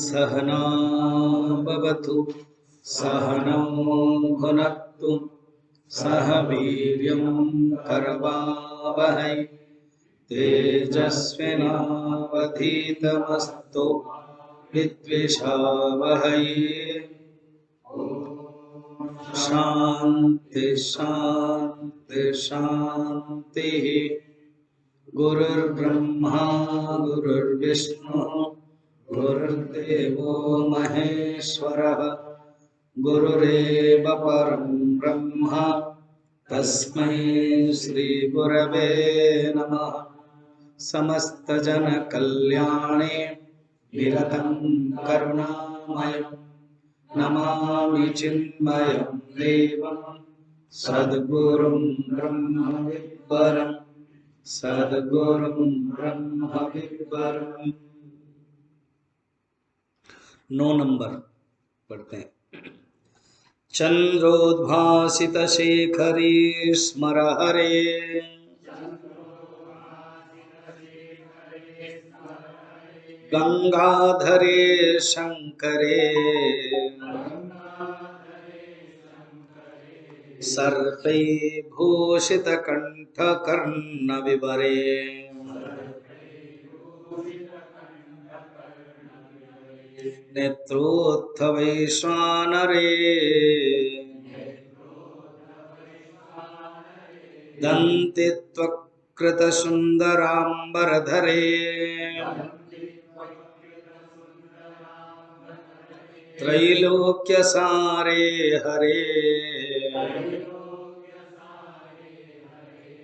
सहना भवतु सहनौ भुनक्तु सह वीर्यं करवावहै तेजस्विनावधीतमस्तु विद्विषावहै। शांति शांति शांति। गुरुर्ब्रह्मा गुरुर्विष्णु गुरुर्देवो महेश्वरः गुरुरेव परं ब्रह्म तस्मै श्री गुरवे नमः। समस्त जन कल्याणे निरतं करुणामयं नमामि चिन्मयं देवं सद्गुरुं ब्रह्मविद्वरं सद्गुरुं ब्रह्मविद्वरम्। 9 नंबर पढ़ते हैं। चंद्रोद्भासित शेखरी स्मर हरे गंगाधरे शंकरे सर्पै भूषित कंठ कर्ण विवरे नेत्रोत्थ वैश्वानरे दन्ति त्वक्कृत सुंदरांबरधरे त्रैलोक्यसारे हरे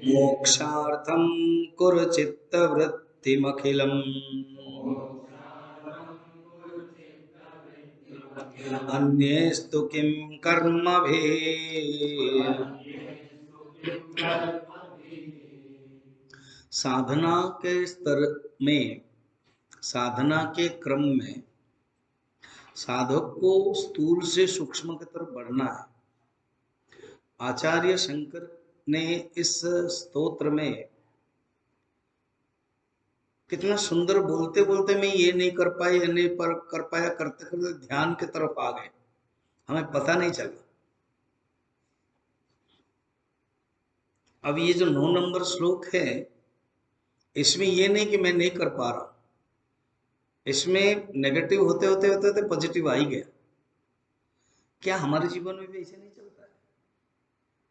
मोक्षार्थं कुरु चित्तवृत्तिमखिलम् अन्येस्तु किं कर्मभिः। साधना के स्तर में, साधना के क्रम में साधक को स्थूल से सूक्ष्म की तरफ बढ़ना है। आचार्य शंकर ने इस स्तोत्र में कितना सुंदर बोलते बोलते मैं ये नहीं कर पाया, ये नहीं कर पाया, करते करते ध्यान की तरफ आ गए, हमें पता नहीं चला। अब ये जो 9 नंबर श्लोक है, इसमें ये नहीं कि मैं नहीं कर पा रहा, इसमें नेगेटिव होते होते होते होते पॉजिटिव आ ही गया। क्या हमारे जीवन में भी ऐसे नहीं चलता है?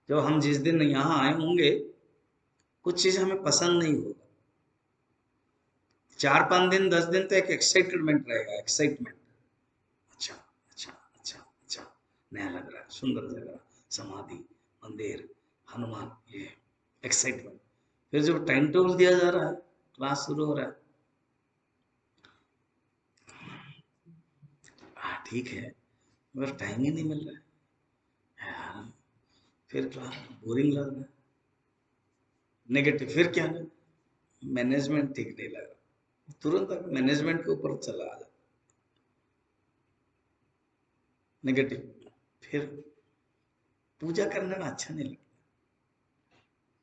जब हम जिस दिन यहाँ आए होंगे, कुछ चीज हमें पसंद नहीं होगा, 4-5 दिन 10 दिन तो एक एक्साइटमेंट रहेगा, एक्साइटमेंट, अच्छा अच्छा अच्छा अच्छा, नया लग रहा है, सुंदर लग रहा है, समाधि, मंदिर, हनुमान, ये एक्साइटमेंट। फिर जब टाइम टेबल दिया जा रहा है, क्लास शुरू हो रहा है, ठीक है, मगर टाइम ही नहीं मिल रहा है यार, फिर क्लास बोरिंग लग रहा है, नेगेटिव। फिर क्या है, मैनेजमेंट ठीक नहीं लग रहा, तुरंत मैनेजमेंट के ऊपर चला आ जाता, नेगेटिव। फिर पूजा करने में अच्छा नहीं लगता।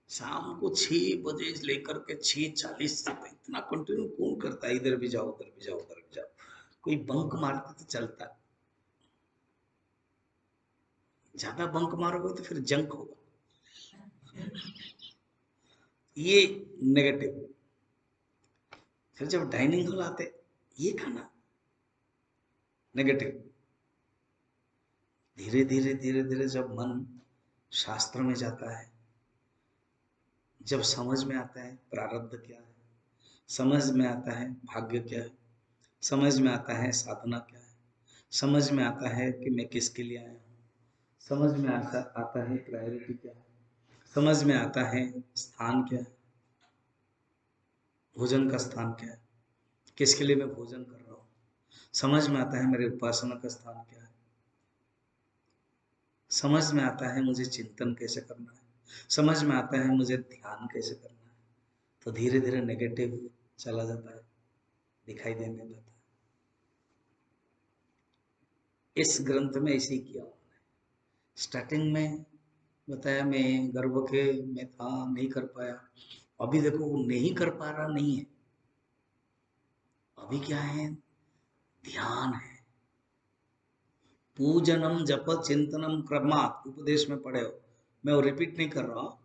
शाम को 6 बजे लेकर के 6:40 तक इतना कंटिन्यू कौन करता है? इधर भी जाओ, उधर भी जाओ, उधर भी जाओ, कोई बंक मारते तो चलता, ज्यादा बंक मारोगे तो फिर जंक होगा, ये नेगेटिव। फिर जब डाइनिंग हॉल आते, ये खाना, नेगेटिव। धीरे धीरे धीरे धीरे जब मन शास्त्र में जाता है, जब समझ में आता है प्रारब्ध क्या है, समझ में आता है भाग्य क्या है, समझ में आता है साधना क्या है, समझ में आता है कि मैं किसके लिए आया हूँ, समझ में आता है प्रायोरिटी क्या है, समझ में आता है स्थान क्या है, भोजन का स्थान क्या है, किसके लिए मैं भोजन कर रहा हूँ, समझ में आता है मेरे उपासना का स्थान क्या है, समझ में आता है मुझे चिंतन कैसे करना है, समझ में आता है मुझे ध्यान कैसे करना है। तो धीरे धीरे नेगेटिव चला जाता है, दिखाई देने लगता है। इस ग्रंथ में ऐसे ही किया उन्होंने। स्टार्टिंग में बताया मैं गर्भ के में था, नहीं कर पाया, अभी देखो वो नहीं कर पा रहा नहीं है, अभी क्या है, ध्यान है। पूजनम जप चिंतनम क्रमात् उपदेश में पढ़े हो, मैं वो रिपीट नहीं कर रहा हूं।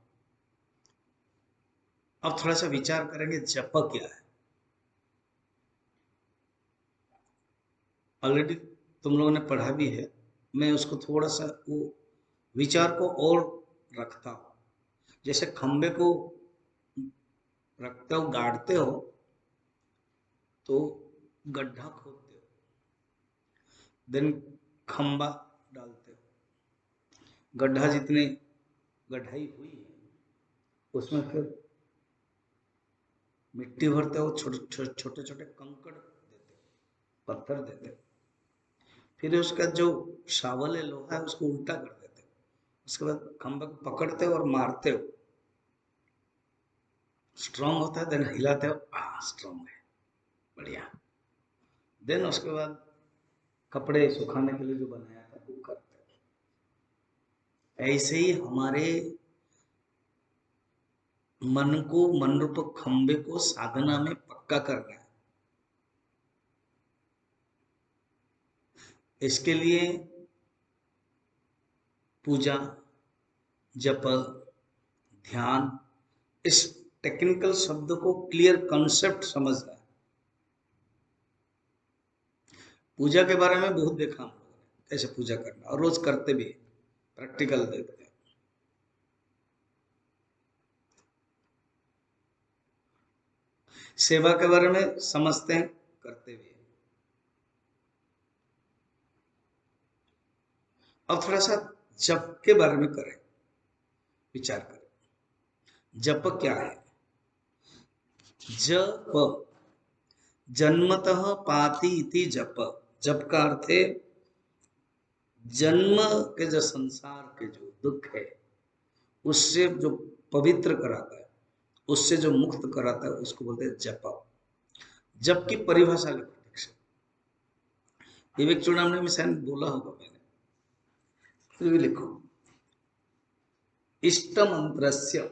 अब थोड़ा सा विचार करेंगे जप क्या है। ऑलरेडी तुम लोगों ने पढ़ा भी है, मैं उसको थोड़ा सा वो विचार को और रखता हूं। जैसे खंबे को रखते हो, गाड़ते हो तो गड्ढा खोदते हो, देन खंबा डालते हो, गड्ढा जितने गड्ढाई हुई है उसमें फिर मिट्टी भरते हो, छोटे छोटे कंकड़ देते हो, पत्थर देते हो, फिर उसका जो शावल है, लोहा है, उसको उल्टा कर देते हो, उसके बाद खंबे को पकड़ते हो और मारते हो, स्ट्रांग होता है, देन हिलाते हो, स्ट्रांग है, बढ़िया। देन उसके बाद कपड़े सुखाने के लिए जो बनाया था वो करते हो। ऐसे ही हमारे मन को, मन रूप खंबे को साधना में पक्का करना है। इसके लिए पूजा, जप, ध्यान, इस टेक्निकल शब्द को क्लियर कॉन्सेप्ट समझना है। पूजा के बारे में बहुत देखा हम लोगों ने, कैसे पूजा करना, और रोज करते भी, प्रैक्टिकल देखते हैं। सेवा के बारे में समझते हैं, करते भी। अब थोड़ा सा जप के बारे में करें, विचार करें। जप क्या है? जप, जन्मतः पाति इति जप। जप का अर्थ है जन्म के जो संसार के जो दुख है उससे जो पवित्र कराता है, उससे जो मुक्त कराता है, उसको बोलते हैं जप। जप की परिभाषा लिखो ठीक से। विवेक चूड़ामणि में शायद बोला होगा मैंने, फिर भी लिखो। इष्ट मंत्रस्य,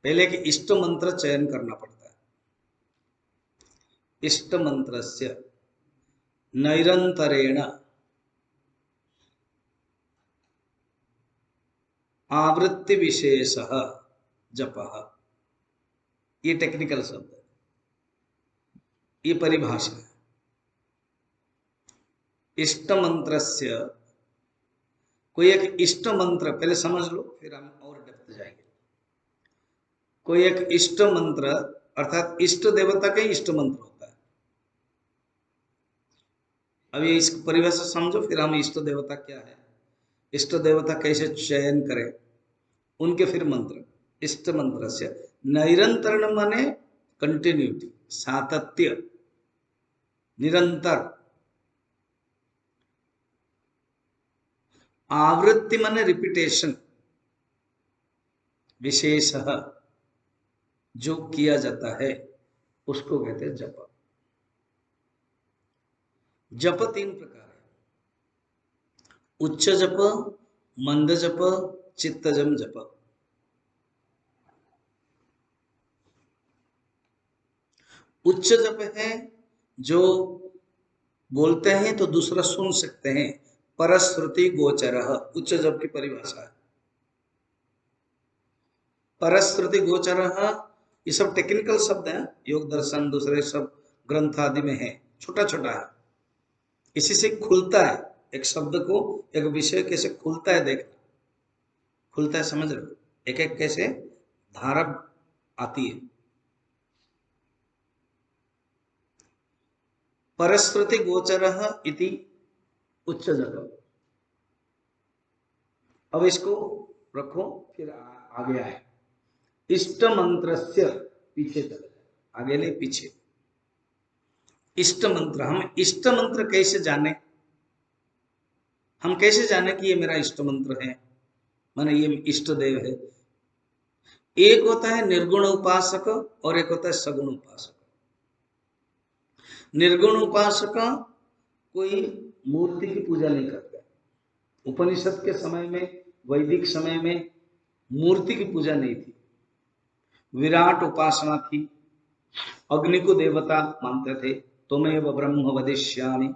पहले कि इष्ट मंत्र चयन करना पड़ता है। इष्ट मंत्रस्य नैरंतरेण आवृत्ति विशेष जप। ये टेक्निकल शब्द है, ये परिभाषा है। इष्ट मंत्रस्य, कोई एक इष्ट मंत्र पहले समझ लो, फिर हम और डेप्थ जाएंगे। कोई एक इष्ट मंत्र अर्थात इष्ट देवता का इष्ट मंत्र होता है। अभी इस परिभाषा समझो, फिर हम इष्ट देवता क्या है, इष्ट देवता कैसे चयन करें, उनके फिर मंत्र। इष्ट मंत्र से नैरंतरण माने कंटिन्यूटी, सातत्य, निरंतर। आवृत्ति माने रिपीटेशन, विशेष जो किया जाता है उसको कहते हैं जप। जप तीन प्रकार है, उच्च जप, मंद जप, चित्तजम जप। उच्च जप है जो बोलते हैं तो दूसरा सुन सकते हैं, परश्रुति गोचर, उच्च जप की परिभाषा है। परश्रुति गोचर, ये सब टेक्निकल शब्द हैं, योग दर्शन दूसरे सब ग्रंथ आदि में है, छोटा छोटा है। इसी से खुलता है एक शब्द को, एक विषय कैसे खुलता है देखना, खुलता है, समझ रहे हो, एक एक कैसे धारा आती है। परश्रुति गोचर इति उच्च जप। अब इसको रखो, फिर आगे आए। इष्ट मंत्रस्य, पीछे चले जाए, आगे नहीं पीछे। इष्ट मंत्र, हम इष्ट मंत्र कैसे जाने, हम कैसे जाने कि ये मेरा इष्ट मंत्र है, माने ये इष्ट देव है। एक होता है निर्गुण उपासक और एक होता है सगुण उपासक। निर्गुण उपासक कोई मूर्ति की पूजा नहीं करता। उपनिषद के समय में, वैदिक समय में मूर्ति की पूजा नहीं थी, विराट उपासना थी, अग्नि को देवता मानते थे, त्वमेव ब्रह्म वदिष्यामि,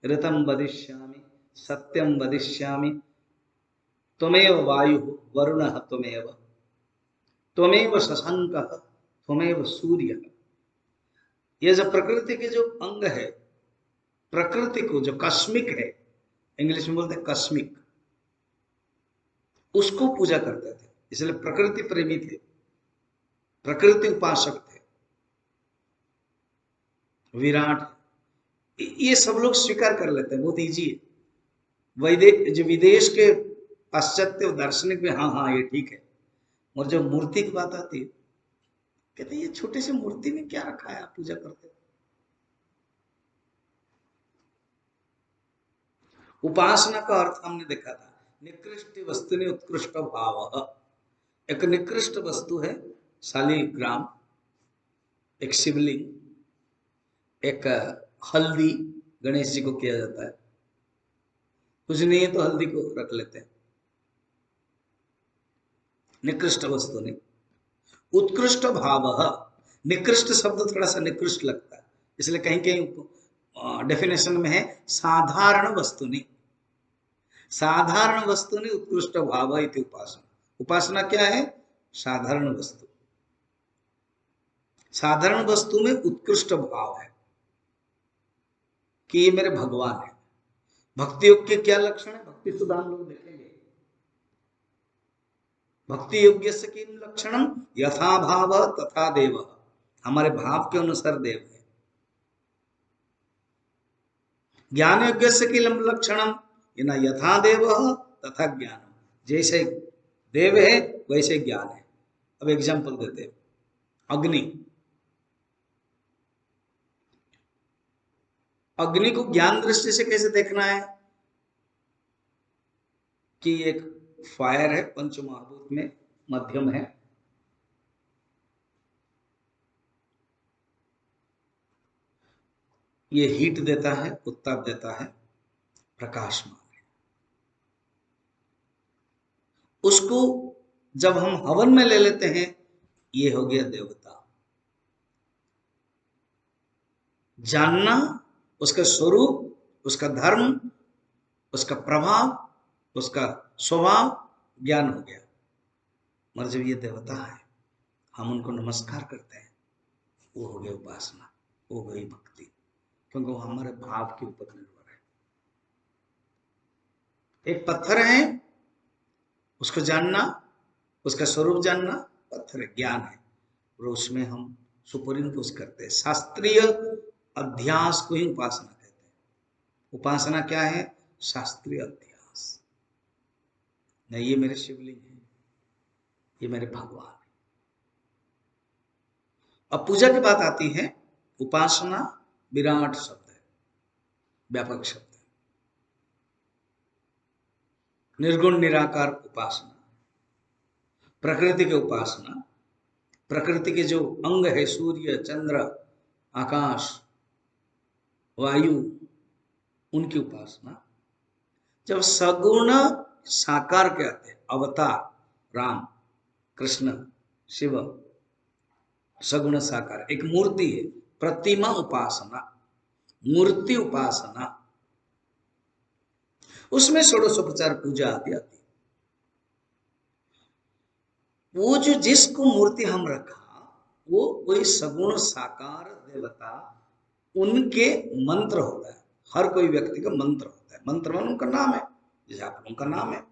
ऋतं वदिष्यामि, सत्यं वदिष्यामि, त्वमेव वायुः वरुणः त्वमेव, त्वमेव शशांकः त्वमेव सूर्यः। ये जो प्रकृति के जो अंग है, प्रकृति को जो कस्मिक है, इंग्लिश में बोलते हैं कस्मिक, उसको पूजा करते थे, इसलिए प्रकृति प्रेमी थे, प्रकृति उपासक थे। विराट, ये सब लोग स्वीकार कर लेते हैं, बहुत इजी है। जो विदेश के पाश्चात्य दार्शनिक में हाँ हाँ ये ठीक है, और जो मूर्ति की बात आती है, कहते ये छोटे से मूर्ति में क्या रखा है, आप पूजा करते हो। उपासना का अर्थ हमने देखा था, निकृष्ट वस्तु ने उत्कृष्ट भाव। एक निकृष्ट वस्तु है शालिग्राम, एक शिवलिंग, एक हल्दी, गणेश जी को किया जाता है, कुछ नहीं है तो हल्दी को रख लेते हैं, निकृष्ट वस्तु ने। उत्कृष्ट भाव, निकृष्ट शब्द थोड़ा सा निकृष्ट लगता है, इसलिए कहीं कहीं डेफिनेशन में है साधारण वस्तुनि, साधारण वस्तुनि उत्कृष्ट भाव इति उपासना। उपासना क्या है? साधारण वस्तु, साधारण वस्तु में उत्कृष्ट भाव है कि ये मेरे भगवान है। भक्ति योग के क्या लक्षण है, भक्ति सुधाम लोग देखेंगे। भक्ति योग्य से किम लक्षणम, यथा भाव तथा देव, हमारे भाव के अनुसार देव है। ज्ञान योग्य से किम लक्षणम, ना यथा देव तथा ज्ञान, जैसे देव है वैसे ज्ञान है। अब एग्जांपल देते हैं, अग्नि, अग्नि को ज्ञान दृष्टि से कैसे देखना है कि एक फायर है, पंच महाभूत में मध्यम है, ये हीट देता है, उत्ताप देता है, प्रकाशमान है। उसको जब हम हवन में ले लेते हैं, ये हो गया देवता। जानना उसका स्वरूप, उसका धर्म, उसका प्रभाव, उसका स्वभाव, ज्ञान हो गया। मगर जब ये देवता है, हम उनको नमस्कार करते हैं, वो हो गया उपासना, वो गई भक्ति, क्योंकि वो हमारे भाव के ऊपर निर्भर है। एक पत्थर है, उसको जानना, उसका स्वरूप जानना, पत्थर है, ज्ञान है, और उसमें हम सुपरिम्पोज करते हैं। शास्त्रीय अध्यास को ही उपासना कहते हैं। उपासना क्या है? शास्त्रीय अध्यास। नहीं ये मेरे शिवलिंग है, ये मेरे भगवान है। अब पूजा की बात आती है, उपासना विराट शब्द है, व्यापक शब्द है। निर्गुण निराकार उपासना, प्रकृति की उपासना, प्रकृति के जो अंग है, सूर्य, चंद्र, आकाश, वायु, उनकी उपासना। जब सगुण साकार के आते हैं, अवतार, राम, कृष्ण, शिव, सगुण साकार, एक मूर्ति है, प्रतिमा उपासना, मूर्ति उपासना, उसमें षोडशोपचार पूजा आदि आती है। वो जो जिसको मूर्ति हम रखा, वो कोई सगुण साकार देवता, उनके मंत्र होता है। हर कोई व्यक्ति का मंत्र होता है, मंत्र मान उनका नाम है, जैसे आप उनका नाम है,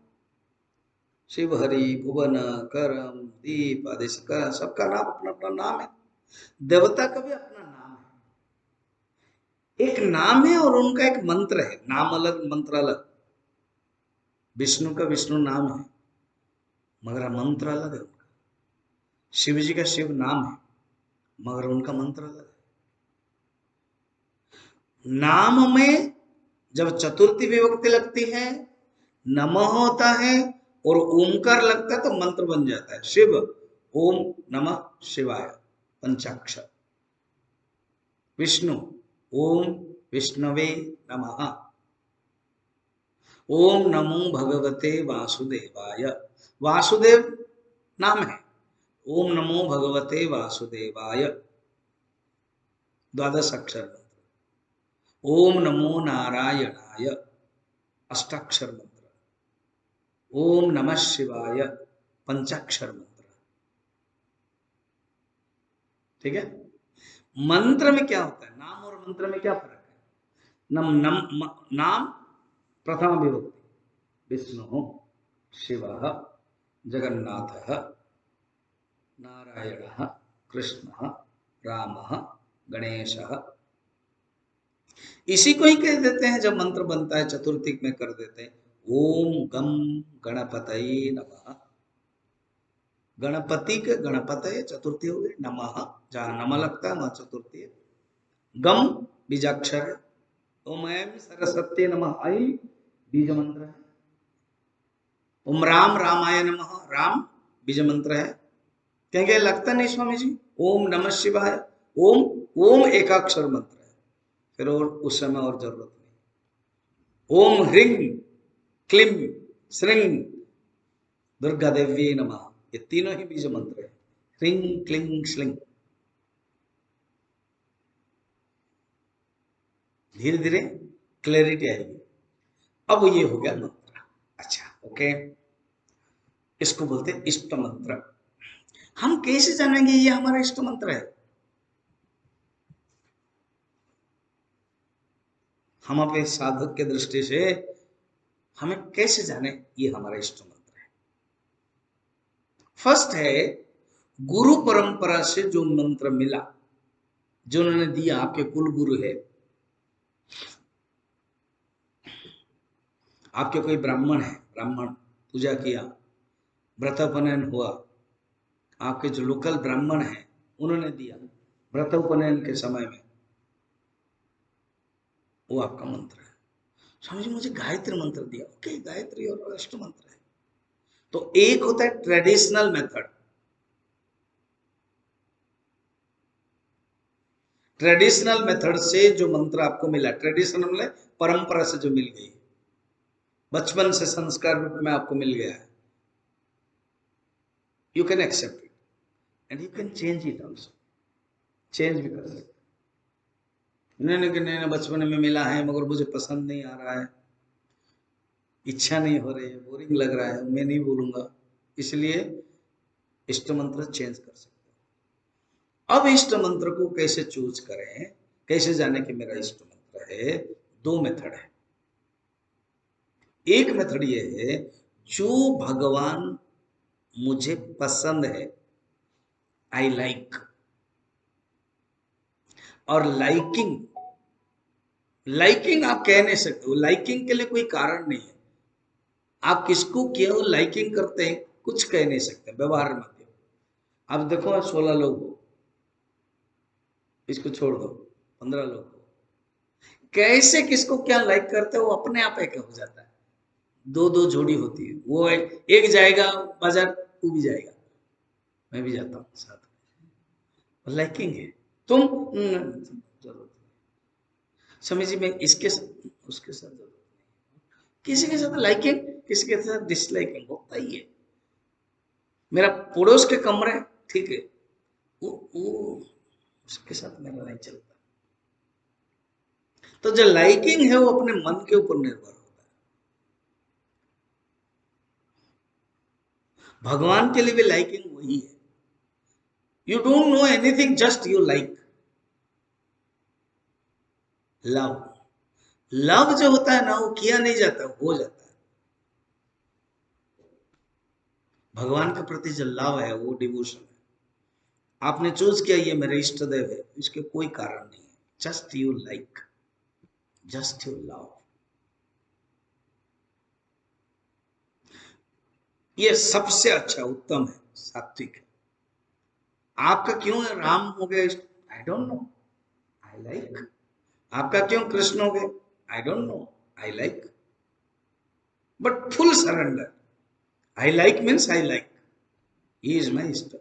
शिव, हरि, भुवन, करम, दीप आदि, सबका नाम अपना अपना नाम है। देवता का भी अपना नाम है, एक नाम है और उनका एक मंत्र है, नाम अलग मंत्र अलग। विष्णु का विष्णु नाम है, मगर मंत्र अलग है उनका। शिव जी का शिव नाम है, मगर उनका मंत्र अलग है। नाम में जब चतुर्थी विभक्ति लगती है, नमः होता है और ओमकार लगता है, तो मंत्र बन जाता है। शिव ओम नमः शिवाय, पंचाक्षर। विष्णु ओम विष्णवे नमः, ओम नमो भगवते वासुदेवाय, वासुदेव नाम है, ओम नमो भगवते वासुदेवाय, द्वादश अक्षर। ओम नमो नारायणाय अष्टाक्षर मंत्र, ओम नमः शिवाय पंचाक्षर मंत्र। ठीक है। मंत्र में क्या होता है, नाम और मंत्र में क्या फर्क है? नाम प्रथम विभक्ति, विष्णु शिव जगन्नाथ नारायण कृष्ण राम गणेश। इसी को ही कह देते हैं, जब मंत्र बनता है चतुर्थी में कर देते हैं ओम गम गणपतये नमः। गणपति के गणपतये चतुर्थी हो गई, नमः जहां नमः लगता है वहां चतुर्थी है। गम बीजाक्षर है, ओम ऐं सरस्वती नमः ऐ बीज मंत्र है। ओम राम रामाय नमः, राम बीज मंत्र है। कहेंगे लगता नहीं स्वामी जी, ओम नमः शिवाय, ओम ओम एकाक्षर मंत्र है, फिर और उस समय और जरूरत नहीं। ओम ह्रीं क्लीं श्रीं दुर्गा देवी नमः, ये तीनों ही बीज मंत्र है, ह्रीं क्लीं श्लीं। धीरे धीरे क्लैरिटी आएगी। अब ये हो गया मंत्र। अच्छा ओके, इसको बोलते हैं इष्ट मंत्र। हम कैसे जानेंगे ये हमारा इष्ट मंत्र है? हम अपने साधक के दृष्टि से हमें कैसे जाने ये हमारा इष्ट मंत्र है? फर्स्ट है गुरु परंपरा से जो मंत्र मिला, जो उन्होंने दिया, आपके कुल गुरु है, आपके कोई ब्राह्मण है, ब्राह्मण पूजा किया, व्रतोपनयन हुआ, आपके जो लोकल ब्राह्मण है उन्होंने दिया व्रतोपनयन के समय में, वो आपका मंत्र है। स्वामी जी मुझे गायत्री मंत्र दिया, ओके गायत्री और अष्ट मंत्र है। तो एक होता है ट्रेडिशनल मेथड, ट्रेडिशनल मेथड से जो मंत्र आपको मिला, ट्रेडिशनल मतलब परंपरा से जो मिल गई, बचपन से संस्कार रूप में आपको मिल गया है, you can accept it and you can change it also, change भी कर सकते। नहीं बचपन में मिला है मगर मुझे पसंद नहीं आ रहा है, इच्छा नहीं हो रही है, बोरिंग लग रहा है, मैं नहीं बोलूंगा, इसलिए इष्ट मंत्र चेंज कर सकते हो। अब इष्ट मंत्र को कैसे चूज करें, कैसे जाने कि मेरा इष्ट मंत्र है? दो मेथड है। एक मेथड ये है, जो भगवान मुझे पसंद है, आई लाइक, और लाइकिंग, लाइकिंग आप कह नहीं सकते हो, लाइकिंग के लिए कोई कारण नहीं है, आप किसको क्यों लाइकिंग करते हैं कुछ कह नहीं सकते, व्यवहार में आप देखो 16 लोग हो, इसको छोड़ दो 15 लोग हो, कैसे किसको क्या लाइक करते हो अपने आप एक हो जाता है। दो दो जोड़ी होती है, वो एक जाएगा बाजार, तू भी जाएगा, मैं भी जाता हूँ साथ में, लाइकिंग है। तुम जरूरत समय जी, मैं इसके उसके साथ जरूरत नहीं, किसी के साथ लाइकिंग किसी के साथ डिसलाइकिंग होता ही है। मेरा पड़ोस के कमरे ठीक है, वो उसके साथ मेरा नहीं चलता। तो जो लाइकिंग है वो अपने मन के ऊपर निर्भर होता है। भगवान के लिए भी लाइकिंग वही है, you don't know anything, just you like. Love, love जो होता है ना वो किया नहीं जाता, हो जाता है। भगवान के प्रति जो लव है वो डिवोशन है। आपने चूज किया ये मेरे इष्ट देव है, इसके कोई कारण नहीं है, just you like, just you love. ये सबसे अच्छा उत्तम है, सात्विक है। आपका क्यों राम हो गया, I don't know, I like. आपका क्यों कृष्ण हो गए, I don't know, I like. But full surrender, I like means I like, he is my इष्ट,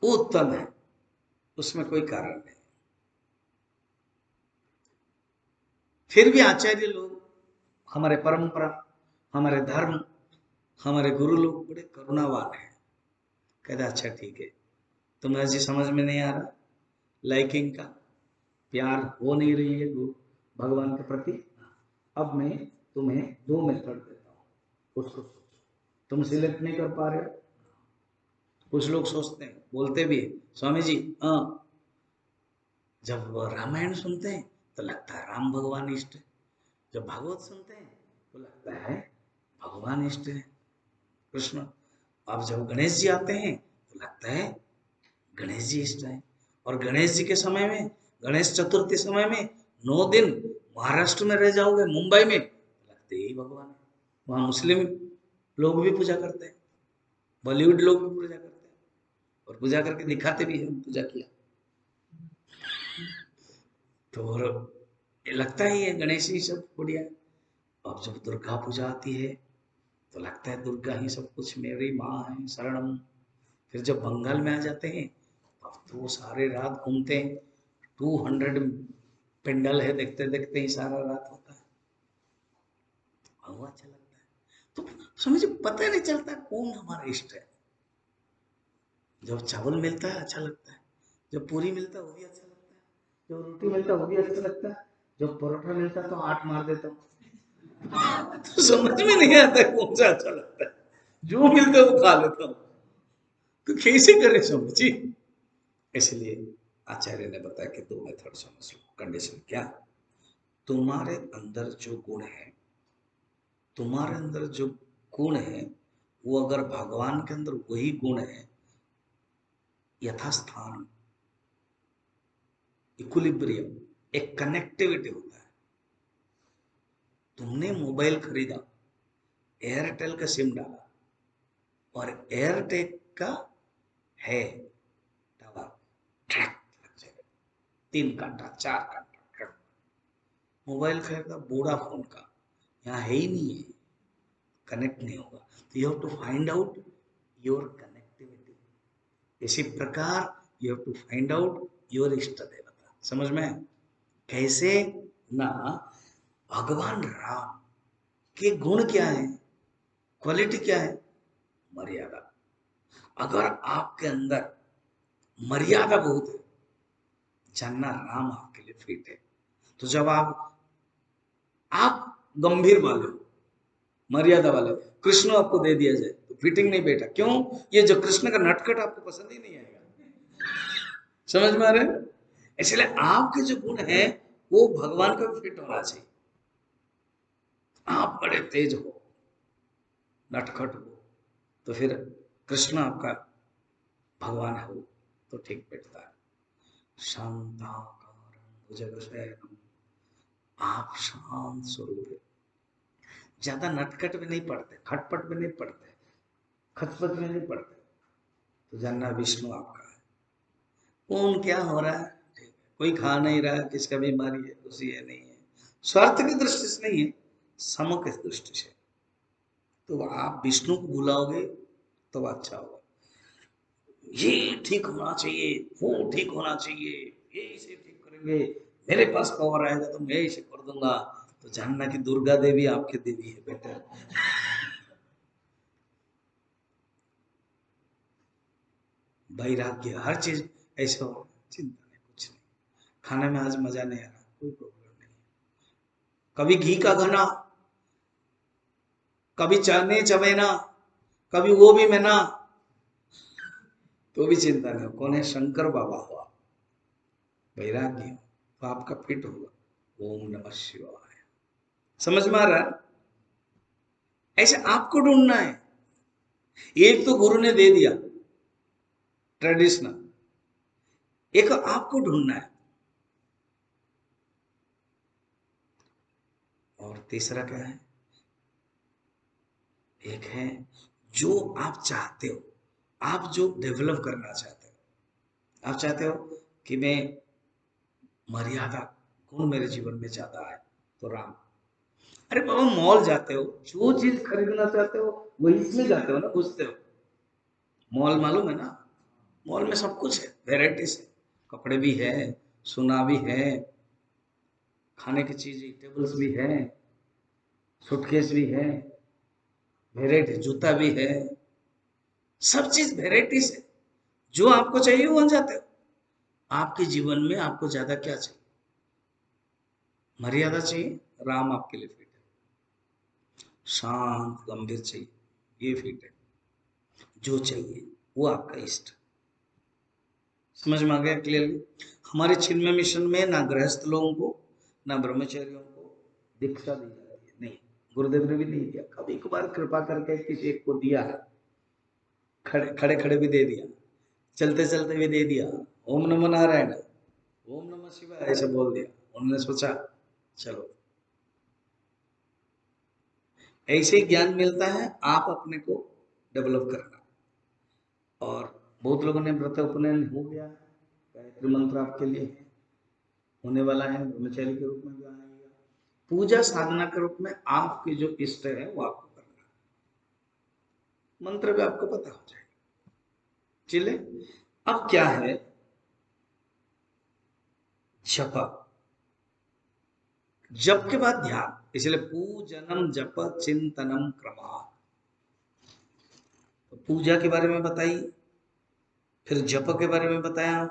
वो उत्तम है, उसमें कोई कारण नहीं। फिर भी आचार्य लोग, हमारे परंपरा, हमारे धर्म, हमारे गुरु लोग बड़े करुणावान है। कहते अच्छा ठीक है, तुम्हें ऐसी समझ में नहीं आ रहा लाइकिंग का, प्यार हो नहीं रही है भगवान के प्रति। अब मैं तुम्हें 2 मेथड देता हूँ, उसको सोचो। तुम सिलेक्ट नहीं कर पा रहे हो। कुछ लोग सोचते हैं, बोलते भी है, स्वामी जी हाँ, जब रामायण सुनते हैं तो लगता है राम भगवान इष्ट है, जब भागवत सुनते हैं तो लगता है भगवान इष्ट है कृष्ण। अब जब गणेश जी आते हैं तो लगता है गणेश जी इष्ट है। और गणेश जी के समय में, गणेश चतुर्थी समय में 9 दिन महाराष्ट्र में रह जाओगे, मुंबई में, लगते ही भगवान है। वहां मुस्लिम लोग भी पूजा करते हैं, बॉलीवुड लोग भी पूजा करते हैं, और पूजा करके दिखाते भी हैं पूजा किया। तो और ये लगता ही है गणेश ही सब बढ़िया। अब जब दुर्गा पूजा आती है तो लगता है दुर्गा ही सब कुछ, मेरी माँ है शरणम। फिर जब बंगाल में आ जाते हैं अब तो सारे रात घूमते हैं, 200 पेंडल है, देखते देखते ही सारा रात होता है। बहुत अच्छा लगता है। तो समझे, पता नहीं चलता कौन हमारा इष्ट है। जब चावल मिलता है अच्छा लगता है, जब पूरी मिलता है वो भी अच्छा लगता है, जब रोटी मिलता है वो भी अच्छा लगता है, जब परोठा मिलता है तो 8 मार देता हूँ। तो समझ में नहीं आता कौन सा अच्छा लगता है, जो मिलता है वो खा लेता हूँ। तो कैसे करें समझ जी। इसलिए आचार्य ने बताया कि 2 मेथड समझ लो। कंडीशन क्या, तुम्हारे अंदर जो गुण है, तुम्हारे अंदर जो गुण है, वो अगर भगवान के अंदर वही गुण है, यथास्थान, इक्विलिब्रियम, एक कनेक्टिविटी होता है। तुमने मोबाइल खरीदा, एयरटेल का सिम डाला और एयरटेल का है टावर, ट्रैक लग जाएगा, 3 घंटा 4 घंटा। मोबाइल खरीदा वोडाफोन का, यहाँ है ही नहीं है, कनेक्ट नहीं होगा। तो you have to find out your connectivity. इसी प्रकार you have to find out your इष्ट देवता। समझ में कैसे ना, भगवान राम के गुण क्या है, क्वालिटी क्या है, मर्यादा। अगर आपके अंदर मर्यादा बहुत है, जानना राम आपके लिए फिट है। तो जब आप गंभीर वाले हो, मर्यादा वाले हो, कृष्ण आपको दे दिया जाए तो फिटिंग नहीं बैठा। क्यों? ये जो कृष्ण का नटखट आपको पसंद ही नहीं आएगा। समझ में आ रहे हैं? इसलिए आपके जो गुण है वो भगवान का भी फिट होना चाहिए। आप बड़े तेज हो, नटखट हो, तो फिर कृष्ण आपका भगवान हो तो ठीक बैठता है। शांताकारं भुजगशयनं, आप शांत स्वरूप है। ज्यादा नटखट में नहीं पड़ते, खटपट में नहीं पड़ते, खचपच में नहीं पड़ते, तो जानना विष्णु आपका है। कौन क्या हो रहा है, कोई खा नहीं रहा है, किसका बीमारी है, कुछ ये नहीं है, स्वार्थ की दृष्टि से नहीं है, सम की दृष्टि से। तो आप विष्णु को बुलाओगे तो अच्छा होगा। ये ठीक होना चाहिए, वो ठीक होना चाहिए, ये इसे ठीक करेंगे, मेरे पास पावर आएगा तो मैं इसे कर दूंगा। तो जानना कि दुर्गा देवी आपकी देवी है बेटा। वैराग्य, हर चीज ऐसा हो, चिंता नहीं, कुछ नहीं। खाने में आज मजा नहीं आ रहा, कोई प्रॉब्लम नहीं। कभी घी का घना, कभी चने चबेना, कभी वो भी मैना, तो भी चिंता नहीं हो। कौन है? शंकर बाबा हुआ, वैराग्य हो तो आपका फिट होगा। ओम नमः शिवाय। समझ में आ रहा है? ऐसे आपको ढूंढना है। एक तो गुरु ने दे दिया ट्रेडिशनल, एक आपको ढूंढना है। और तीसरा क्या है? एक है जो आप चाहते हो, आप जो डेवलप करना चाहते हो। आप चाहते हो कि मैं मर्यादा गुण मेरे जीवन में ज्यादा है, तो राम। अरे बाबा, मॉल जाते हो, जो चीज खरीदना चाहते हो वही इसमें जाते हो ना, घुसते हो। मॉल मालूम है ना? मॉल में सब कुछ है, वेराइटीज है, कपड़े भी है, सोना भी है, खाने की चीज टेबल्स भी है, सूटकेस भी है, वेराइटी जूता भी है, सब चीज वेराइटीज है। जो आपको चाहिए वहां जाते हो। आपके जीवन में आपको ज्यादा क्या चाहिए? मर्यादा चाहिए, राम आपके लिए फिट है। शांत गंभीर चाहिए, ये फिट है। जो चाहिए वो आपका इष्ट। समझ में आ गया क्लियरली? हमारे चिन्मय मिशन में ना गृहस्थ लोगों को ना ब्रह्मचारियों को दीक्षा दी जाती है, नहीं। गुरुदेव ने भी नहीं दिया, कभी कभार कृपा करके किसी एक को दिया, खड़े खड़े खड़े भी दे दिया, चलते चलते भी दे दिया, ओम नमो नारायण, ओम नमः शिवाय ऐसे बोल दिया। उन्होंने सोचा चलो, ऐसे ही ज्ञान मिलता है, आप अपने को डेवलप करना। और बहुत लोगों ने व्रत उपनयन हो गया, गायत्री मंत्र आपके लिए होने वाला है, ब्रह्मचारी के रूप में भी आएगा। पूजा साधना के रूप में आपके जो इष्ट है वो आपको करना है। मंत्र भी आपको पता हो जाएगा। चले, अब क्या है? जप। जप के बाद ध्यान, इसलिए पूजनम जप चिंतनम क्रमा। तो पूजा के बारे में बताई, फिर जप के बारे में बताया,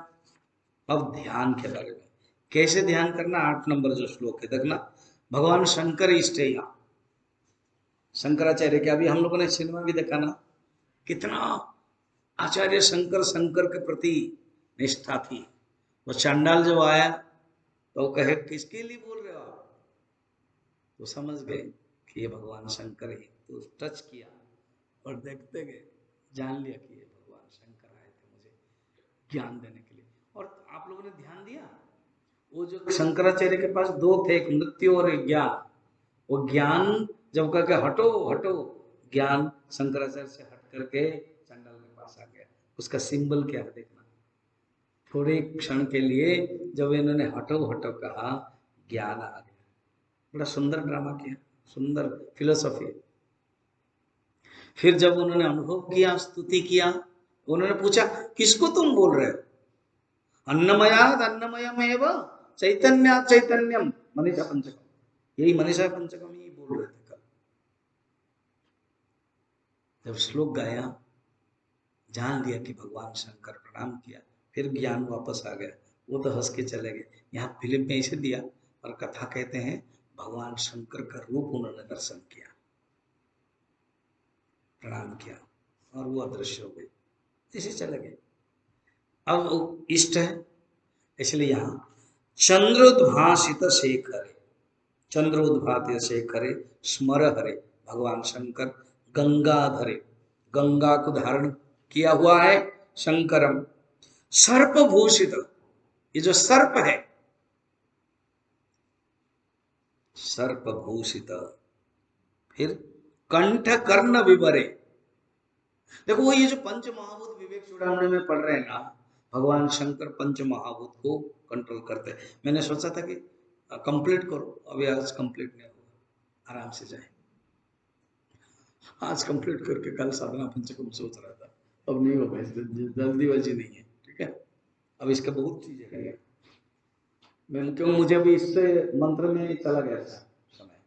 अब ध्यान के बारे में। कैसे ध्यान करना? 8 नंबर जो श्लोक है देखना, भगवान शंकर इष्टेया, शंकराचार्य के। अभी हम लोगों ने सिनेमा भी देखा ना, कितना आचार्य शंकर शंकर के प्रति निष्ठा थी। वो चांडाल जब आया तो वो कहे किसके लिए बोल रहे हो आप, तो समझ गए कि ये भगवान शंकर ही। तो टच किया और देखते गए, जान लिया कि ये भगवान शंकर आए थे मुझे ज्ञान देने के लिए। और आप लोगों ने ध्यान दिया, वो जो शंकराचार्य के पास दो थे, एक मृत्यु और एक ज्ञान। वो ज्ञान जब कह के हटो हटो, ज्ञान शंकराचार्य से हट करके चंडाल के पास आ गया। उसका सिंबल क्या है देखना। थोड़े क्षण के लिए जब इन्होंने हटो हटो कहा, ज्ञान आ गया। बड़ा सुंदर ड्रामा किया, सुंदर फिलोसॉफी। फिर जब उन्होंने अनुभव किया, स्तुति किया, उन्होंने पूछा किसको तुम बोल रहे हो? अन्नमयाद अन्नमयमेव चैतन्यात् चैतन्यम मनीषा पंचकम। यही मनीषा पंचकम ही बोल रहे थे कल जब श्लोक गाया। जान लिया कि भगवान शंकर, प्रणाम किया, फिर ज्ञान वापस आ गया। वो तो हंस के चले गए। यहाँ फिल्म में इसे दिया, और कथा कहते हैं भगवान शंकर का रूप उन्होंने दर्शन किया, प्रणाम किया, और वो अदृश्य हो गए, इसे चले गए। अब वो इष्ट है, इसलिए यहाँ चंद्रोद्भासित शेखरे, चंद्रोद्भात शेखरे स्मर हरे, भगवान शंकर गंगाधरे, गंगा को धारण किया हुआ है शंकरम। सर्प भूषित, ये जो सर्प है, सर्प भूषित। फिर कंठ कर्ण विवरे। देखो वो ये जो पंच महाभूत विवेक चूड़ामणि में पढ़ रहे हैं ना, भगवान शंकर पंच महाभूत को कंट्रोल करते हैं। मैंने सोचा था कि कंप्लीट करो, अभी आज कंप्लीट नहीं होगा, आराम से जाए। आज कंप्लीट करके कल साधना पंचकम सोच रहा था, अब नहीं होगा, जल्दीबाजी नहीं है, ठीक है। अब इसका बहुत चीजें है, मैं क्यों, मुझे भी इससे मंत्र में चला गया था समय।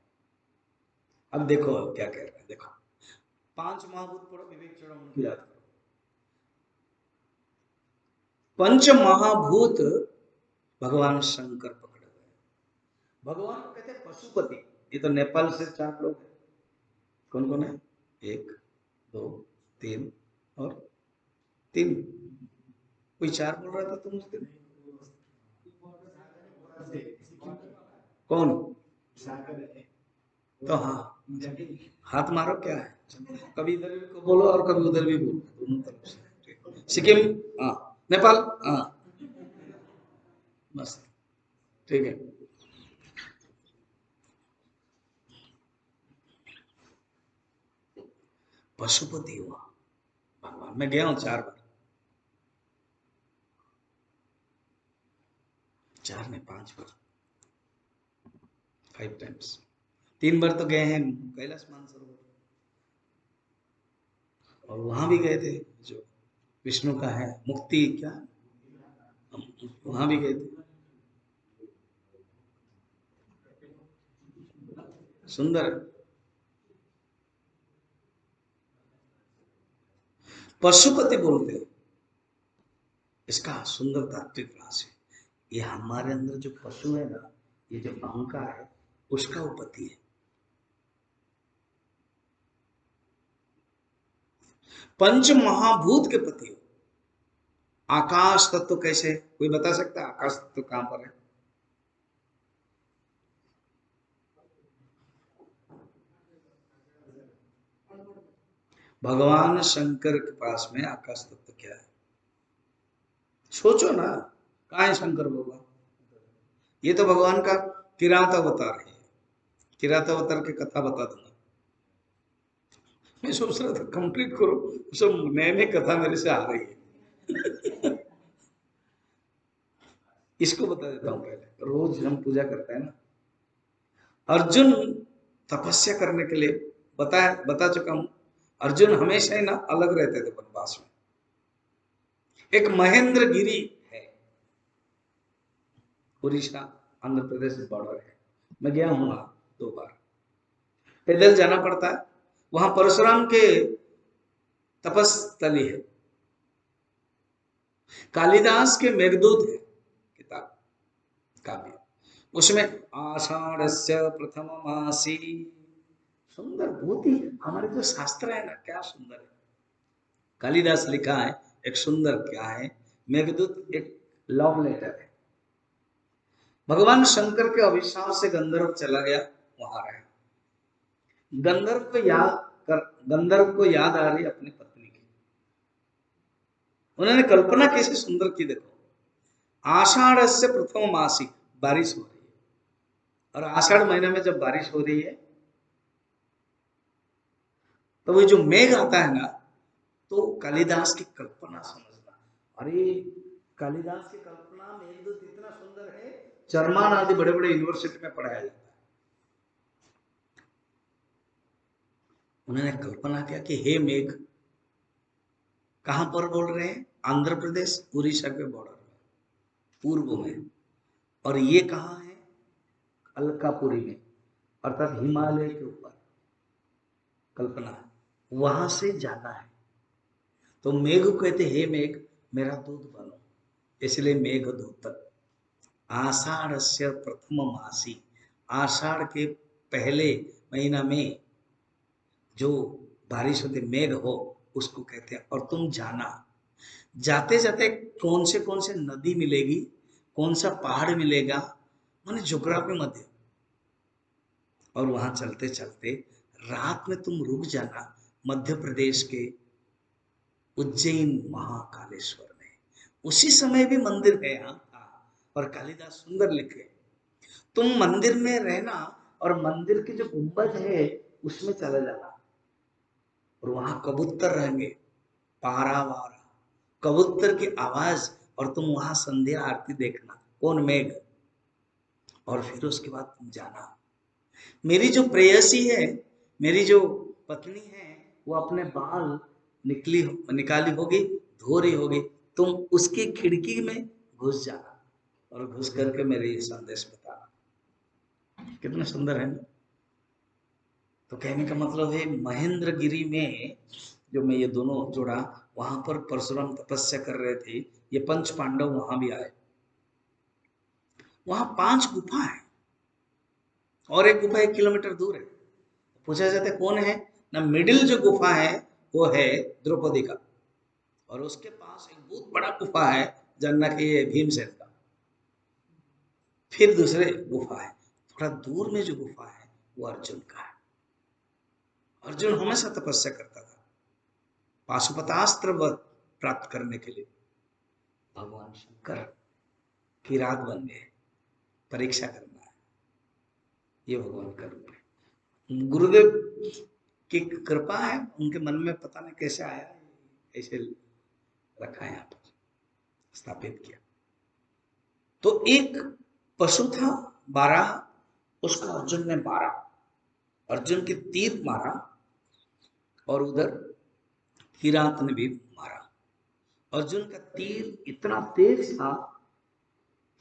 अब देखो अब क्या कह रहे हैं, देखो 5 महाभूत पढ़ो, विवेक चूड़ामणि की याद करो। पंच महाभूत भगवान शंकर पकड़े हुए। भगवान को कहते हैं पशुपति। ये तो नेपाल से 4 लोग हैं। कौन कौन है? 1 2 3 और 3। कोई 4 बोल रहा था तुम उस दिन? कौन? तो हाँ, हाथ मारो, क्या है, कभी इधर भी बोलो और कभी उधर भी बोलो, दोनों तरफ से। सिक्किम, हाँ। नेपाल, हाँ। बस, ठीक है। पशुपति हुआ भगवान। मैं गया हूँ 4 बार, 4 नहीं 5 बार, 5 टाइम्स। 3 बार तो गए हैं कैलाश मानसरोवर, और वहां भी गए थे जो विष्णु का है मुक्ति क्या, वहां भी गए थे। सुंदर है। पशुपति बोलते हैं, इसका सुंदर तात्विक रास है। ये हमारे अंदर जो पशु है ना, ये जो अहंकार है उसका वो पति है। पंच महाभूत के पति हो। आकाश तत्व कैसे, कोई बता सकता है आकाश तत्व कहां पर है? भगवान शंकर के पास में आकाश तत्व क्या है? सोचो ना, कहाँ है शंकर भगवान? ये तो भगवान का किरात अवतार है। किरात अवतार की कथा बता दूंगा। मैं सोच रहा था कंप्लीट करो, सब नए नए कथा मेरे से आ रही है। इसको बता देता हूँ पहले। रोज हम पूजा करते हैं ना, अर्जुन तपस्या करने के लिए बता चुका हूं। अर्जुन हमेशा ही ना अलग रहते थे वनवास में। एक महेंद्र गिरी है, उड़ीसा आंध्र प्रदेश बॉर्डर है। मैं गया हूं वहां 2 बार। पैदल जाना पड़ता है। वहां परशुराम के तपस्थली है। कालिदास के मेघदूत है किताब, काव्य। उसमें आषाढ़स्य प्रथम मासी, सुंदर बहुत ही। हमारे जो शास्त्र है ना, क्या सुंदर है। कालिदास लिखा है एक सुंदर, क्या है, मेघदूत एक लव लेटर है। भगवान शंकर के अभिशाप से गंधर्व चला गया, वहां रहे। गंधर्व को याद कर, गंधर्व को याद आ रही अपनी पत्नी की। उन्होंने कल्पना कैसे सुंदर की, देखो। आषाढ़ से प्रथम मासी, बारिश हो रही है। और आषाढ़ महीने में जब बारिश हो रही है तो वो जो मेघ आता है ना, तो कालिदास की कल्पना समझना। अरे कालिदास की कल्पना मेघदूत इतना सुंदर है, जर्मन आदि बड़े बड़े यूनिवर्सिटी में पढ़ाया जाता है। उन्होंने कल्पना किया कि हे मेघ, कहां पर बोल रहे हैं? आंध्र प्रदेश उड़ीसा के बॉर्डर में, पूर्व में। और ये कहां है? अलकापुरी में, अर्थात हिमालय के ऊपर। कल्पना वहां से जाना है। तो मेघ कहते, हे मेघ मेरा दूध बनो, इसलिए मेघदूत। आषाढ़ से प्रथम मासी, आषाढ़ के पहले महीना में जो बारिश होती, मेघ हो, उसको कहते हैं। और तुम जाना, जाते जाते कौन से नदी मिलेगी, कौन सा पहाड़ मिलेगा, माने ज्योग्राफी मध्य। और वहां चलते चलते रात में तुम रुक जाना मध्य प्रदेश के उज्जैन महाकालेश्वर में। उसी समय भी मंदिर है यहाँ था। और कालिदास सुंदर लिखे, तुम मंदिर में रहना और मंदिर के जो गुंबद है उसमें चले जाना। और वहां कबूतर रहेंगे, पारावार कबूतर की आवाज। और तुम वहां संध्या आरती देखना। कौन? मेघ। और फिर उसके बाद तुम जाना। मेरी जो प्रेयसी है, मेरी जो पत्नी है, वो अपने बाल निकाली होगी, धो रही होगी। तुम उसकी खिड़की में घुस जाना और घुस करके मेरे ये संदेश बताना। कितना सुंदर है ना। तो कहने का मतलब है, महेंद्र गिरी में जो मैं ये दोनों जोड़ा, वहां पर परशुराम तपस्या कर रहे थे। ये पंच पांडव वहां भी आए। वहां 5 गुफा है और एक गुफा 1 किलोमीटर दूर है। पूछा जाता है कौन है ना, मिडिल जो गुफा है वो है द्रौपदी का। और उसके पास एक बहुत बड़ा गुफा है जानना कि ये भीमसेन का। फिर दूसरे गुफा है, थोड़ा दूर में जो गुफा है वो अर्जुन का है। अर्जुन हमेशा तपस्या करता था पाशुपतास्त्र प्राप्त करने के लिए। भगवान शंकर की रात बन गए, परीक्षा करना है। ये भगवान का रूप है। गुरुदेव की कृपा है, उनके मन में पता नहीं कैसे आया, ऐसे रखा यहाँ पर, स्थापित किया। तो एक पशु था बारह, उसको अर्जुन ने मारा। अर्जुन के तीर मारा और उधर किरात ने भी मारा। अर्जुन का तीर इतना तेज था,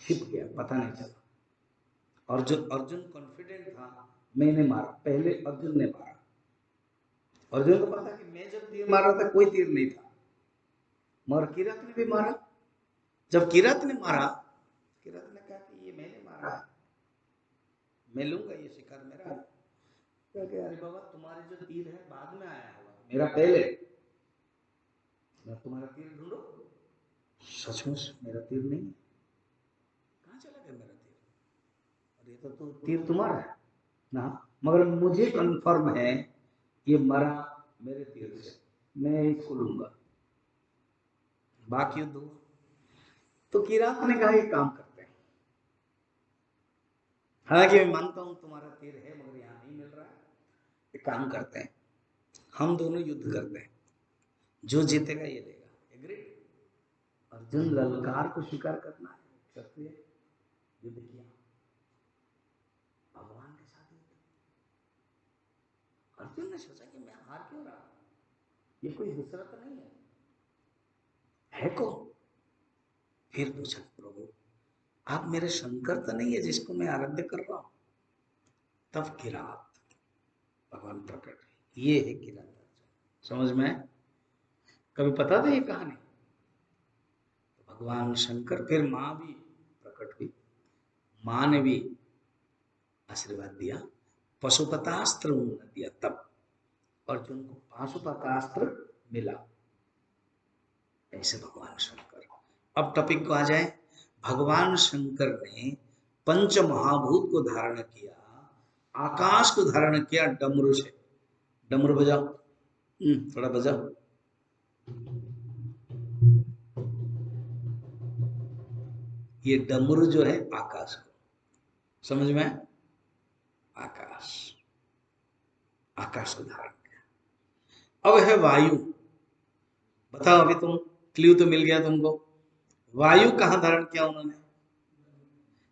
छिप गया, पता नहीं चला। अर्जुन अर्जुन कॉन्फिडेंट था, मैंने मारा, पहले अर्जुन ने मारा। अर्जुन को पता कि मैं जब तीर मार रहा था कोई तीर नहीं था, मगर किरात ने भी मारा। जब किरात ने मारा, किरात ने कहा कि ये मैंने मारा है। मैं लूंगा ये शिकार मेरा है। अरे बाबा तुम्हारे जो तीर है बाद में आया होगा, मेरा पहले, मैं तुम्हारा तीर ढूंढो। सचमुच मेरा तीर नहीं है, कहाँ चला गया मेरा तीर? और ये तो तीर तुम्हारा है ना, मगर मुझे कंफर्म है ये मरा मेरे तीर से, मैं इसको लूंगा। बाकी युद्ध हुआ तो किरात ने कहा एक काम करते हैं, हालांकि मैं मानता हूं तुम्हारा तीर है मगर यहाँ नहीं मिल रहा है, एक काम करते हैं हम दोनों युद्ध करते हैं, जो जीतेगा ये लेगा। एग्री? अर्जुन ललकार को स्वीकार करना है, क्षत्रिय युद्ध किया भगवान के साथ युद्ध। अर्जुन ने सोचा कि मैं हार क्यों रहा, ये कोई दूसरा तो नहीं है कौन? फिर पूछा प्रभु आप मेरे शंकर तो नहीं है जिसको मैं आराध्य कर रहा हूं? तब किरात भगवान प्रकट, ये है किरात। समझ में? कभी पता था ये कहानी? तो भगवान शंकर, फिर मां भी प्रकट हुई, मां ने भी आशीर्वाद दिया, पशुपतास्त्र उन्होंने दिया, तब अर्जुन को पाशुपतास्त्र मिला। ऐसे भगवान शंकर। अब टॉपिक को आ जाए, भगवान शंकर ने पंच महाभूत को धारण किया, आकाश को धारण किया डमरू से। डमरू बजाओ, थोड़ा बजाओ। ये डमरू जो है आकाश को, समझ में? आकाश, आकाश को धारण किया। अब है वायु, बताओ अभी तुम, क्ल्यू तो मिल गया तुमको। वायु कहां धारण किया उन्होंने?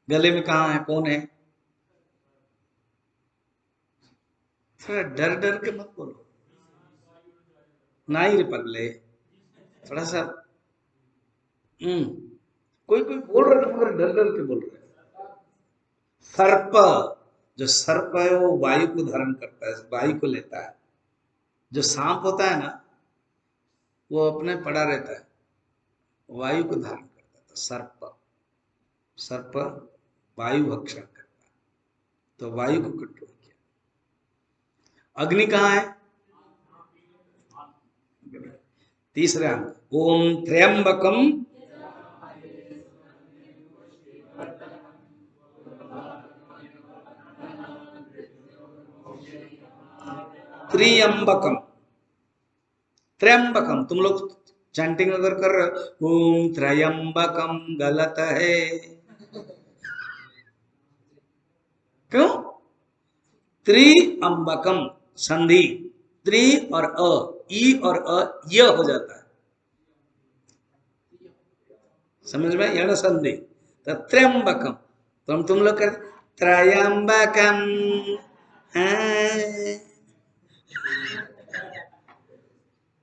गले में कहां है, कौन है? थोड़ा डर डर के मत बोलो, नहीं रे पगले, थोड़ा सा कोई कोई बोल रहा था मगर डर डर के बोल रहे। सर्प, जो सर्प है वो वायु को धारण करता है, वायु को लेता है। जो सांप होता है ना वो अपने पड़ा रहता है, वायु को धारण करता है। तो सर्प, सर्प वायु भक्षण करता है, तो वायु को कंट्रोल किया। अग्नि कहाँ है? तीसरा, ओम त्र्यंबकम त्रियंबकम। त्र्यंबकम, तुम लोग चैंटिंग अगर कर रहे हो ओम त्र्यंबकम, गलत है। क्यों? त्रिअंबकम संधि, त्रि और अ, ई और अ य हो जाता है, समझ में? यण संधि, तो त्र्यंबकम। तो हम तुम लोग कर त्र्यंबकम,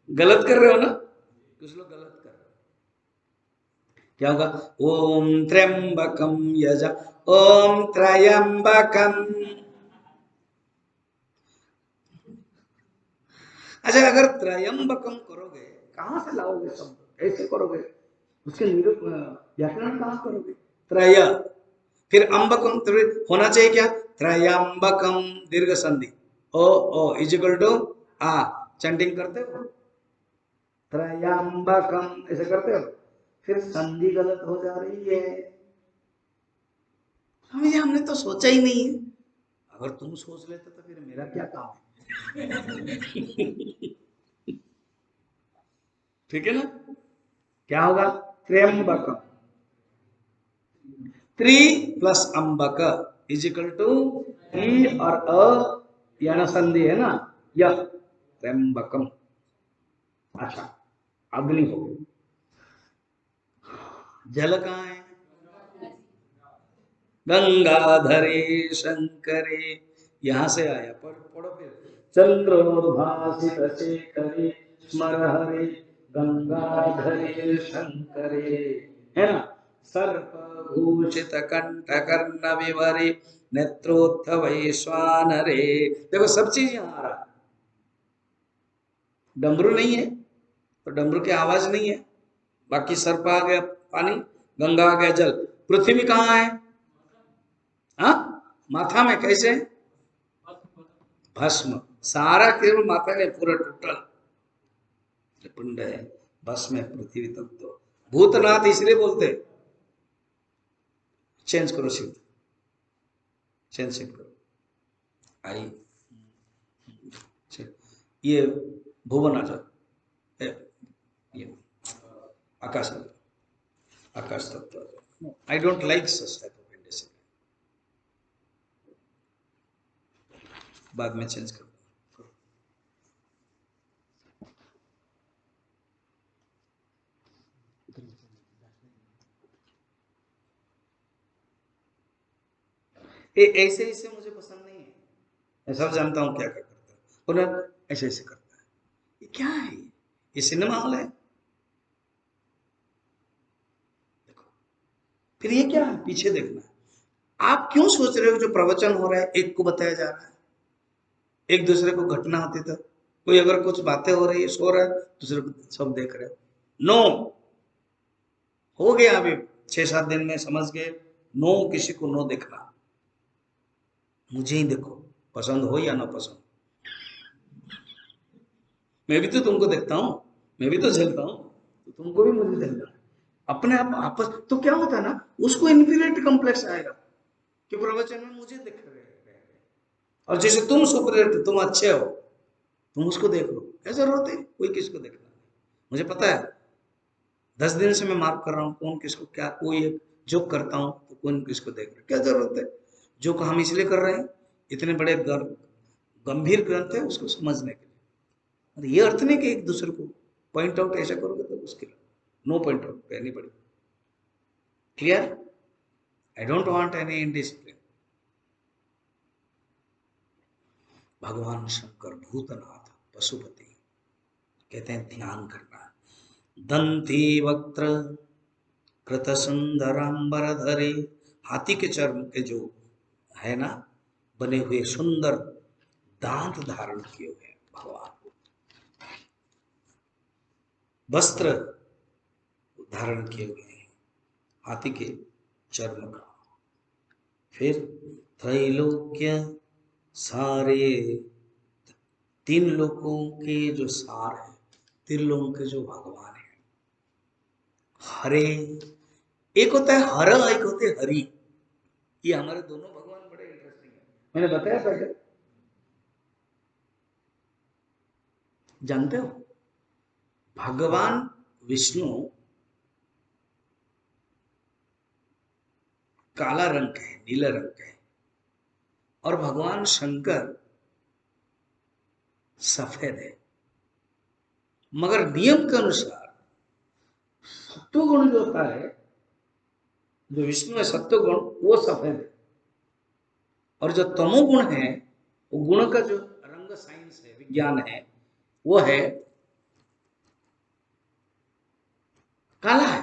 गलत कर रहे हो ना, कुछ लोग गलत कर रहे हो। क्या होगा? ओम त्र्यंबकम यजा, ओम त्र्यंबकम। अच्छा, अगर त्रयंबकम करोगे कहां से लाओगे शब्द, ऐसे करोगे उसके व्याकरण कहां करोगे? त्रय, फिर अंबकम, होना चाहिए क्या? त्रयंबकम दीर्घ संधि, ओ ओ इज इक्वल टू आ। चैंटिंग करते हो त्रयंबकम, ऐसे करते हो, फिर संधि गलत हो जा रही है। स्वामी जी हमने तो सोचा ही नहीं है। अगर तुम सोच लेते तो फिर मेरा क्या काम है? ठीक है ना? क्या होगा? त्र्यंबकम, त्रि प्लस अंबक इज इक्वल टू ई और अ यण संधि है ना, यह त्र्यंबकम। अच्छा, अग्नि हो गई। जल कहाँ है? गंगाधरे शंकरे, यहां से आया, पढ़ो फिर। चंद्रोद्भासित शेखरे स्मर हरे गंगाधरे शंकरे, है ना? सर्पभूषित कंठ कर्ण विवरे नेत्रोत्थ वैश्वानरे। देखो सब चीज यहाँ आ रहा, डमरू नहीं है तो डमरू की आवाज नहीं है, बाकी सर्प आ गया पानी, गंगा आ गया जल, पृथ्वी कहाँ है? हाँ, माथा में कैसे? भस्म, सारा केवल माथा में पूरा टोटल पिंड है, भस्म है पृथ्वी तत्व। भूतनाथ इसलिए बोलते, चेंज करो शिफ्ट, चेंज शिफ्ट करो, आई ये भुवन आ जाओ, ये आकाश आ जाओ, आकाश तत्व। I don't like such type of indiscipline, बाद में चेंज करो। ऐसे ऐसे मुझे पसंद नहीं है, मैं सब जानता हूँ क्या क्या करता है, और ऐसे ऐसे करता है, ये क्या है? ये सिनेमा हॉल है? देखो, फिर ये क्या है? पीछे देखना है। आप क्यों सोच रहे हो जो प्रवचन हो रहा है एक को बताया जा रहा है, एक दूसरे को घटना होती तो, कोई अगर कुछ बातें हो रही है, सो रहा है, दूसरे को सब देख रहे हो? नो, हो गया अभी 6-7 दिन में समझ गए, नो, किसी को नो देखना, मुझे ही देखो, पसंद हो या ना पसंद। मैं भी तो तुमको देखता हूँ, मैं भी तो झेलता हूँ, तो तुमको भी मुझे झेलना है। अपने आप आपस तो क्या होता है ना, उसको इन्फीरियरिटी कॉम्प्लेक्स आएगा कि प्रवचन में मुझे देख रहे हैं, और जैसे तुम सुपीरियर, तुम अच्छे हो, तुम उसको देख लो, क्या जरूरत है कोई किसको देखना? मुझे पता है 10 दिन से मैं मार्क कर रहा हूँ कौन किसको क्या, कोई एक जोक करता हूँ तो कौन किसको देख रहा है, क्या जरूरत है? जोक हम इसलिए कर रहे हैं, इतने बड़े गंभीर ग्रंथ है उसको समझने के लिए। और ये अर्थ नहीं कि एक दूसरे को पॉइंट आउट ऐसा करोगे तो उसके लिए नो पॉइंट आउट एनी बड़ी, clear? I don't want any indiscipline. भगवान शंकर भूतनाथ पशुपति कहते हैं ध्यान करना। दंती वक्त्र कृत सुंदरांबरधरे, हाथी के चर्म के जो है ना बने हुए सुंदर दांत धारण किए हुए हैं भगवान, वस्त्र धारण किए हुए हैं हाथी के चर्म का। फिर त्रैलोक्य सारे, तीन लोकों के जो सार है, तीन लोगों के जो भगवान है, हरे, एक होता है हर, एक होते है हरि। ये हमारे दोनों भगवान बड़े इंटरेस्टिंग है, मैंने बताया पहले, जानते हो भगवान विष्णु काला रंग का है, नीला रंग का है, और भगवान शंकर सफेद है। मगर नियम के अनुसार सत्व गुण जो होता है, जो विष्णु है सत्व गुण, वो सफेद है, और जो तमोगुण है, वो गुण का जो रंग साइंस है, विज्ञान है, वो है काला है।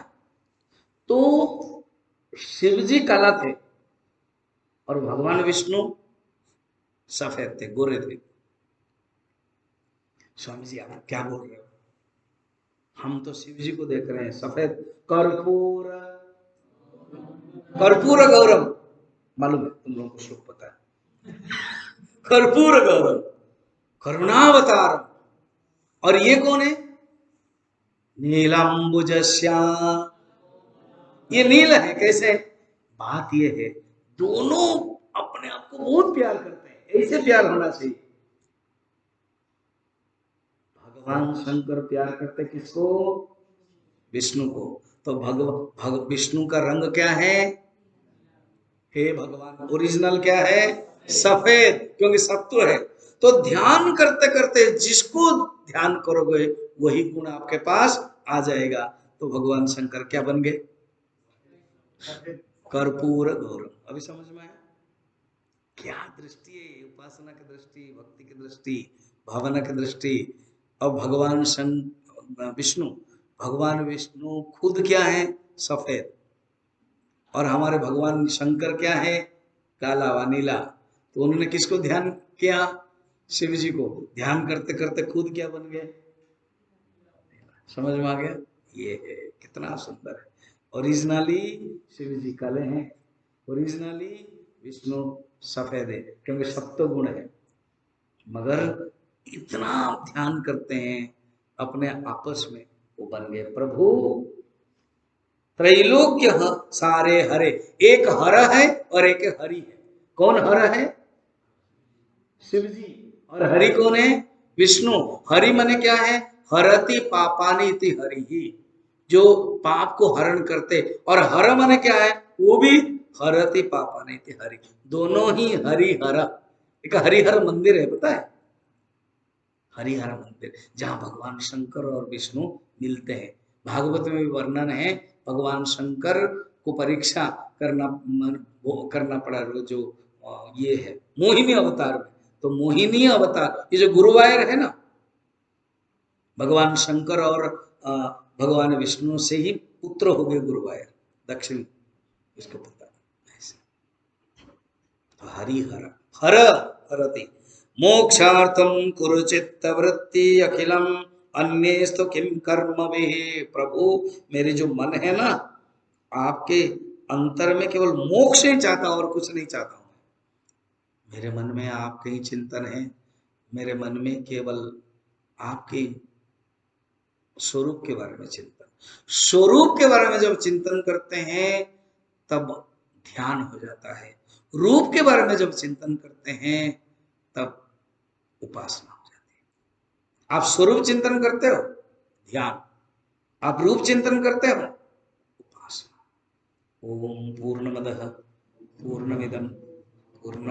तो शिव जी काला थे और भगवान विष्णु सफेद थे, गोरे थे। स्वामी जी आप क्या बोल रहे हो? हम तो शिव जी को देख रहे हैं सफेद, कर्पूर, कर्पूर गौरव, मालूम है तुम लोगों को, श्लोक पता है, कर्पूर गौरव करुणावतार। और ये कौन है? नीलांबुजस्या, ये नील है कैसे? बात ये है दोनों अपने आप को बहुत प्यार करते हैं, ऐसे प्यार होना चाहिए। भगवान शंकर प्यार करते किसको? विष्णु को। तो विष्णु का रंग क्या है? हे भगवान, ओरिजिनल क्या है? सफेद, क्योंकि सत्व है। तो ध्यान करते करते जिसको ध्यान करोगे वही गुण आपके पास आ जाएगा। तो भगवान शंकर क्या बन गए? कर्पूर गौरव। अभी समझ में आया क्या दृष्टि है? उपासना की दृष्टि, भक्ति की दृष्टि, भावना की दृष्टि। अब भगवान विष्णु, भगवान विष्णु खुद क्या है? सफेद। और हमारे भगवान शंकर क्या है? काला व नीला। तो उन्होंने किसको ध्यान किया? शिव जी को। ध्यान करते करते खुद क्या बन गए? समझ में आ गया? ये है, कितना सुंदर है। ओरिजिनली शिव जी काले हैं, ओरिजिनली विष्णु सफेद है, क्योंकि सत्व गुण है। मगर इतना ध्यान करते हैं अपने आपस में, वो बन गए प्रभु। त्रैलोक्य सारे हरे, एक हर है और एक हरि है। कौन हर है? शिव जी। और हरि कौन है? विष्णु। हरि माने क्या है? हरति पापानि इति हरि ही, जो पाप को हरण करते। और हर माने क्या है? वो भी हरति पापानि इति हरि, दोनों ही हरि हर। एक हरिहर मंदिर है, पता है? हरिहर मंदिर, जहाँ भगवान शंकर और विष्णु मिलते हैं। भागवत में भी वर्णन है, भगवान शंकर को परीक्षा करना वो करना पड़ा, जो ये है मोहिनी अवतार में। तो मोहिनी अवतार, ये जो गुरुवायर है ना, भगवान शंकर और भगवान विष्णु से ही पुत्र हो गए गुरुवायर, दक्षिण, इसको पता है ऐसे। तो हरिहर हर हरति मोक्षार्थम कुरु चित्तवृत्ति अखिलम अन्येस्तु किम कर्म वे। प्रभु, मेरे जो मन है ना, आपके अंतर में केवल मोक्ष ही चाहता, और कुछ नहीं चाहता हूं। मेरे मन में आपके ही चिंतन है, मेरे मन में केवल आपके स्वरूप के बारे में चिंतन। स्वरूप के बारे में जब चिंतन करते हैं तब ध्यान हो जाता है। रूप के बारे में जब चिंतन करते हैं तब उपासना हो जाती है। आप स्वरूप चिंतन करते हो, ध्यान। आप रूप चिंतन करते हो, उपासना। ओम पूर्णमदः पूर्णमिदं पूर्ण